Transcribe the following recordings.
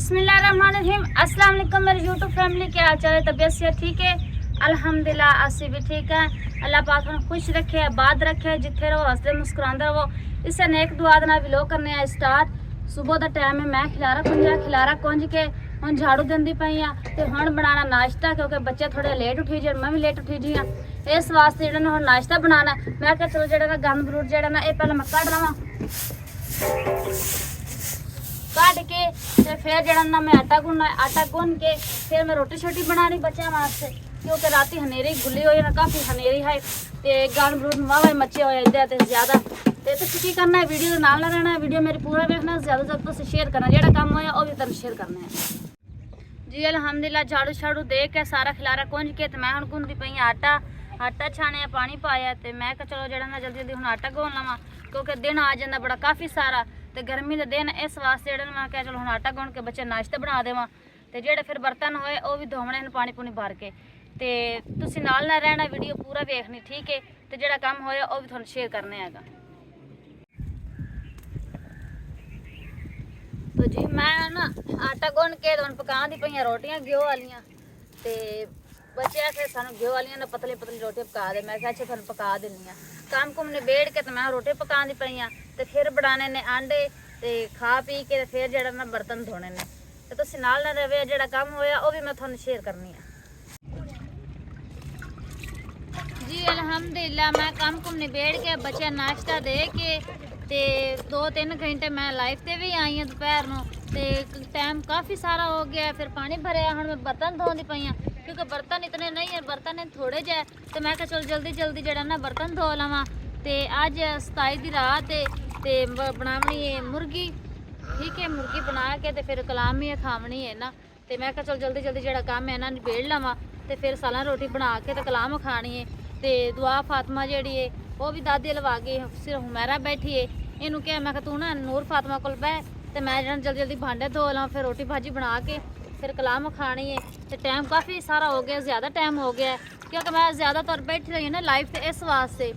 बिस्मिल्लाहिर्रहमानिर्रहीम। अस्सलाम वालेकुम मेरी यूट्यूब फैमिली, क्या हाल चाल है? तबीयत से ठीक है? अल्हम्दुलिल्लाह असी भी ठीक है। अल्लाह पाक तुहानू खुश रखे, आबाद रखे, जिथे रहो हंसते मुस्कुरांदे रहो। इसे नेक दुआ दे नाल व्लॉग करने आ स्टार्ट। सुबह का टाइम है, मैं खिलारा कुंज के हुण झाड़ू देंदी पई आ ते हुण बनाना नाश्ता, क्योंकि बच्चे थोड़े लेट उठी जे, मैं भी लेट उठी जी हाँ। इस वास्ते जेह्ड़ा ना हुण नाश्ता बनाना। मैं कहा चलो जेह्ड़ा ना गंद बरूद जेह्ड़ा ना ये पहले मैं कढ लवां, कढ़ के ते फिर जड़ा ना मैं आटा गुनना, आटा गुन के फिर मैं रोटी शोटी बनानी बच्चों वास्ते, क्योंकि राती हनेरी खुली हुई ना, काफ़ी हनेरी है ते गंद बरूद वाह मचे हुए इधर ते ज़्यादा। तो तुसीं की करना है, वीडियो के नाल रहना है, वीडियो मेरी पूरा देखना, ज़्यादा से ज़्यादा तुसीं शेयर करना, जेड़ा काम होया वो भी तुहानू शेयर करना है जी। अल्हम्दुलिल्लाह झाड़ू झाड़ू दे के सारा खिलारा कुंज के ते मैं हुण गुनदी पई आटा छाने पानी पाया ते मैं कहा चलो जेड़ा ना जल्दी जल्दी हुण आटा गुन लवां, क्योंकि दिन आ जांदा बड़ा काफ़ी सारा ते गर्मी के दिन, इस वास्ते जेड़ा मैं क्या चलो हुण आटा गुन के बच्चे नाश्ता बना देवां ते जेड़े फिर बर्तन होए वो भी धोवणे पानी पूनी भर के। ते तुसीं नाल ना रहना, वीडियो पूरा देखनी ठीक है, ते जेड़ा काम होया वो भी तुहानू शेयर करने हैगा। तो जी मैं ना आटा गुन के हुण पकां दी पई रोटियां घ्यो वालियां, ते बच्चे आखे सानू घ्यो वालियां ना पतली पतली रोटी पका दे। मैं अच्छा तुहानू पका दिन्नी आं। काम कुम निबेड़ के ते मैं रोटी पकां दी पई ते फिर बनाने ने आंडे ते खा पी के फिर जेड़ा ना बर्तन धोने ने। ते तुसीं नाल ना रहे, जेड़ा काम होया वो भी मैं तुहानू शेयर करनी है जी। अल्हम्दुलिल्लाह मैं काम कुम निबेड़ के बच्चे नाश्ता दे के ते 2-3 घंटे मैं लाइव ते भी आई हाँ दोपहर नूं, ते टाइम काफ़ी सारा हो गया। फिर पानी भरया, हुण मैं बर्तन धोंदी पई आं, क्योंकि बर्तन इतने नहीं है, बर्तन थोड़े जे। तो मैं कहा चल जल्दी जल्दी जेड़ा ना बर्तन धो लवां। ते अज 27 दी रात है ते बनावनी है मुर्गी, ठीक है। मुर्गी बना के ते फिर कलामी है खावनी है ना, ते मैं कहा चल जल्दी जल्दी जेड़ा काम है ना निबेड़ लवां ते फिर सालन रोटी बना के ते कलाम खानी है। ते दुआ फातिमा जेड़ी है वो भी दादी लवा गई, सिर्फ हुमैरा बैठी है। इनू क्या मैं तू ना नूर फातिमा कोल बह ते मैं जल्दी जल्दी भांडे धो लवां, फिर रोटी भाजी बना के फिर कलाम खानी है। तो टाइम काफ़ी सारा हो गया, ज़्यादा टाइम हो गया है, क्योंकि मैं ज़्यादातर बैठी रही हूँ ना लाइव ते इस वास्ते।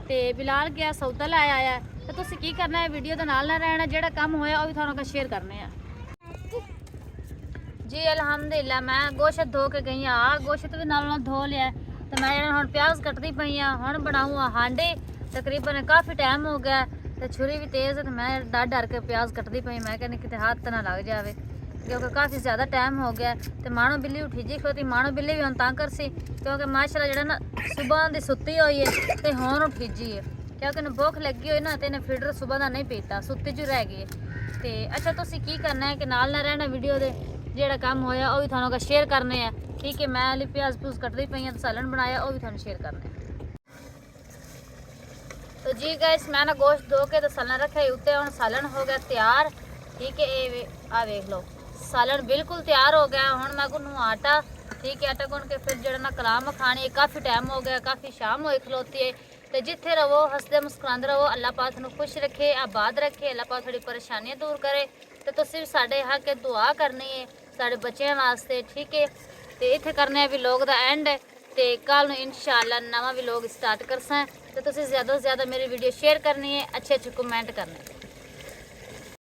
तो बिलाल गया सौदा लै आया है, तो तुसीं की करना है, वीडियो के नाल ना रहना, जेड़ा काम होया वो भी तुहानू शेयर करने हैं जी। अल्हम्दुलिल्लाह मैं गोश्त धो के गई हाँ, गोश्त भी नाल धो लिया। तो मैं हुण प्याज कटदी पई हाँ, हुण बनाऊँ हांडे। तकरीबन काफ़ी टाइम हो गया, तो छुरी भी तेज़ है, तो मैं डर डर के प्याज कटदी पई। मैं कहनी किते हाथ ना लग जाए, क्योंकि काफ़ी ज़्यादा टाइम हो गया। तो मानो बिल्ली उठी जी खलोती, मानो बिल्ली भी हुण तंग करसी, क्योंकि माशाल्लाह जेड़ा ना सुबह की सुत्ती हुई है तो हुण उठी जी है, क्योंकि इन्हें भुख लगी हुई ना, तो इन्हें फीडर सुबह का नहीं पीता, सुत्ती जी रह गई है। तो अच्छा तुसीं की करना है कि नाल ना रहना, वीडियो दे जेड़ा काम होया वो भी तुहानू शेयर करने हैं ठीक है। मैं अली प्याज प्यूज कटदी पई हाँ, तो सालन बनाया वो भी तुहानू शेयर करने हैं। तो जी गाइस मैं ना गोश्त धो के तो सालन रखे उत्ते, हुण सालन हो गया तैयार ठीक है। ये आ देख लो सालन बिल्कुल तैयार हो गया। हुण मैं गुनू आटा, ठीक है। आटा गुन के फिर जेड़ा ना कलाम खानी, काफ़ी टाइम हो गया, काफ़ी शाम होई खलोती है। तो जिथे रहो हंसदे मुस्कुरांदे रहो, अल्लाह पाक तुहानू खुश रखे, आबाद रखे, अल्लाह पाक थोड़ी परेशानियां दूर करे। तो तुसीं भी साडे हक दुआ करनी है साडे बच्चों वास्ते, ठीक है। तो इत्थे करने व्लॉग दा एंड, तो कल इंशाअल्लाह नवा व्लॉग स्टार्ट करसां। तो तुसीं ज़्यादा से ज़्यादा मेरी वीडियो शेयर करनी है, अच्छे अच्छे कमेंट करने।